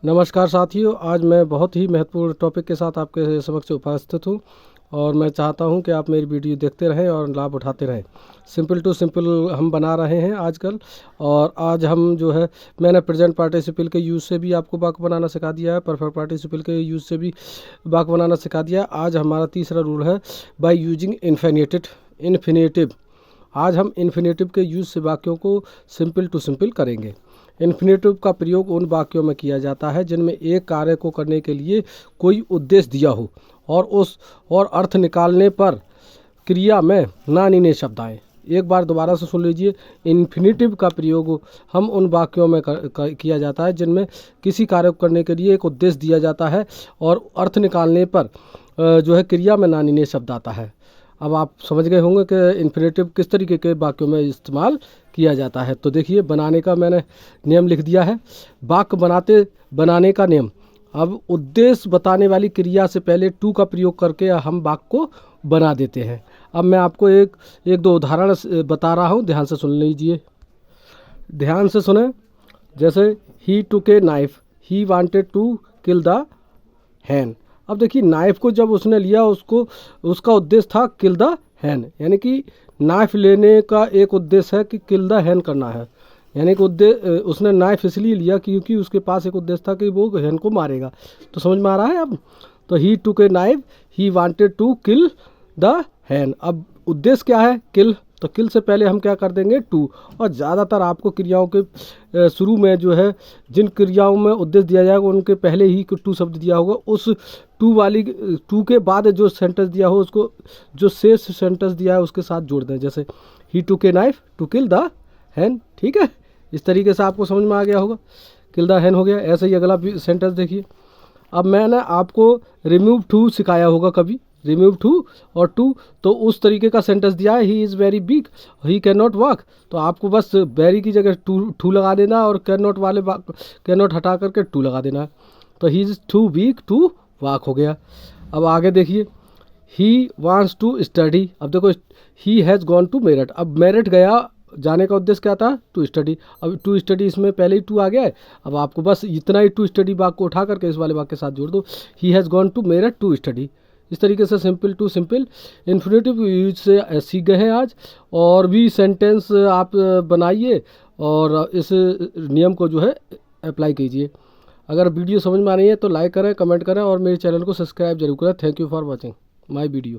नमस्कार साथियों, आज मैं बहुत ही महत्वपूर्ण टॉपिक के साथ आपके समक्ष उपस्थित हूँ और मैं चाहता हूँ कि आप मेरी वीडियो देखते रहें और लाभ उठाते रहें। सिंपल टू सिंपल हम बना रहे हैं आजकल। और आज हम जो है, मैंने प्रेजेंट पार्टिसिपल के यूज़ से भी आपको वाक्य बनाना सिखा दिया है, परफेक्ट पार्टिसिपल के यूज़ से भी वाक्य बनाना सिखा दिया है। आज हमारा तीसरा रूल है बाय यूजिंग इन्फिनेटिव। आज हम इन्फिनेटिव के यूज़ से वाक्यों को सिंपल टू सिंपल करेंगे। इन्फिनेटिव का प्रयोग उन वाक्यों में किया जाता है जिनमें एक कार्य को करने के लिए कोई उद्देश्य दिया हो और अर्थ निकालने पर क्रिया में नानीने शब्द आए। एक बार दोबारा से सुन लीजिए। इन्फिनेटिव का प्रयोग हम उन वाक्यों में किया जाता है जिनमें किसी कार्य को करने के लिए एक उद्देश्य दिया जाता है और अर्थ निकालने पर जो है क्रिया में नानीने शब्द आता है। अब आप समझ गए होंगे कि इन्फिनेटिव किस तरीके के वाक्यों में इस्तेमाल किया जाता है। तो देखिए, बनाने का मैंने नियम लिख दिया है। वाक्य बनाने का नियम। अब उद्देश्य बताने वाली क्रिया से पहले टू का प्रयोग करके हम वाक्य को बना देते हैं। अब मैं आपको एक दो उदाहरण बता रहा हूँ, ध्यान से सुन लीजिए। ध्यान से सुने। जैसे he took a knife, he wanted to kill the hen. अब देखिए, नाइफ को जब उसने लिया, उसका उद्देश्य था किल द हैन, यानी कि नाइफ लेने का एक उद्देश्य है कि किल द हैन करना है। यानी कि उसने नाइफ इसलिए लिया क्योंकि उसके पास एक उद्देश्य था कि वो हैन को मारेगा। तो समझ में आ रहा है अब? तो he took a knife, he wanted to kill the hen. अब उद्देश्य क्या है? किल। तो किल से पहले हम क्या कर देंगे? टू। और ज़्यादातर आपको क्रियाओं के शुरू में जो है, जिन क्रियाओं में उद्देश्य दिया जाएगा उनके पहले ही टू शब्द दिया होगा। उस टू के बाद जो सेंटेंस दिया हो उसको, जो शेष सेंटेंस दिया है उसके साथ जोड़ दें। जैसे he took a knife to kill the hen. ठीक है, इस तरीके से आपको समझ में आ गया होगा। किल द हैन हो गया। ऐसे ही अगला सेंटेंस देखिए। अब मैंने आपको रिमूव टू सिखाया होगा कभी, रिमूव टू और टू। तो उस तरीके का सेंटेंस दिया है, he is very big, he can not walk. तो आपको बस वेरी की जगह टू लगा देना और कैन नॉट वाले कैन नॉट हटा करके टू लगा देना। तो he is too big to walk हो गया। अब आगे देखिए, ही वांट्स टू स्टडी। अब देखो, he has gone to Meerut. अब मेरठ गया, जाने का उद्देश्य क्या था? To study. अब टू स्टडी इसमें पहले ही टू आ गया है। अब आपको बस इतना ही टू स्टडी वाक्य को उठा करके इस वाले वाक्य के साथ जोड़ दो, he has gone to Meerut to study. इस तरीके से simple to simple infinitive use से सीख गए हैं आज। और भी सेंटेंस आप बनाइए और इस नियम को जो है अप्लाई कीजिए। अगर वीडियो समझ में आ रही है तो लाइक करें, कमेंट करें और मेरे चैनल को सब्सक्राइब जरूर करें। Thank you for watching my video.